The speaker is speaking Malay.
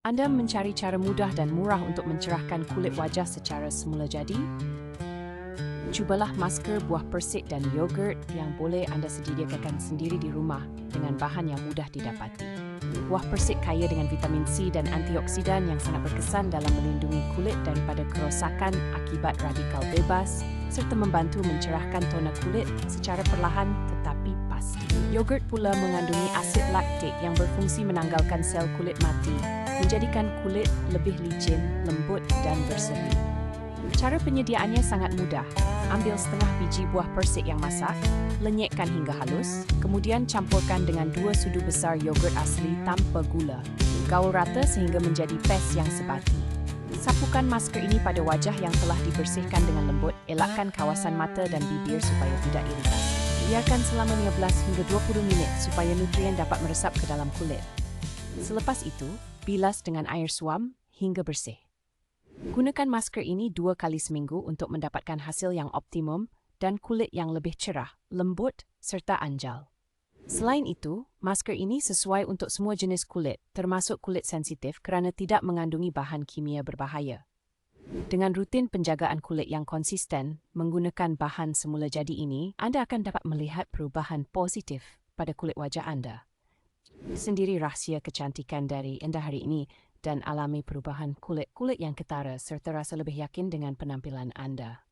Anda mencari cara mudah dan murah untuk mencerahkan kulit wajah secara semula jadi? Cubalah masker buah persik dan yogurt yang boleh anda sediakan sendiri di rumah dengan bahan yang mudah didapati. Buah persik kaya dengan vitamin C dan antioksidan yang sangat berkesan dalam melindungi kulit daripada kerosakan akibat radikal bebas serta membantu mencerahkan tona kulit secara perlahan tetapi pasti. Yogurt pula mengandungi asid laktik yang berfungsi menanggalkan sel kulit mati, menjadikan kulit lebih licin, lembut dan berseri. Cara penyediaannya sangat mudah. Ambil setengah biji buah persik yang masak, lenyekkan hingga halus, kemudian campurkan dengan 2 sudu besar yogurt asli tanpa gula. Gaul rata sehingga menjadi pes yang sebati. Sapukan masker ini pada wajah yang telah dibersihkan dengan lembut, elakkan kawasan mata dan bibir supaya tidak iritasi. Biarkan selama 15 hingga 20 minit supaya nutrien dapat meresap ke dalam kulit. Selepas itu, bilas dengan air suam hingga bersih. Gunakan masker ini 2 kali seminggu untuk mendapatkan hasil yang optimum dan kulit yang lebih cerah, lembut serta anjal. Selain itu, masker ini sesuai untuk semua jenis kulit, termasuk kulit sensitif kerana tidak mengandungi bahan kimia berbahaya. Dengan rutin penjagaan kulit yang konsisten menggunakan bahan semula jadi ini, anda akan dapat melihat perubahan positif pada kulit wajah anda. Sendiri rahsia kecantikan dari anda hari ini dan alami perubahan kulit yang ketara serta rasa lebih yakin dengan penampilan anda.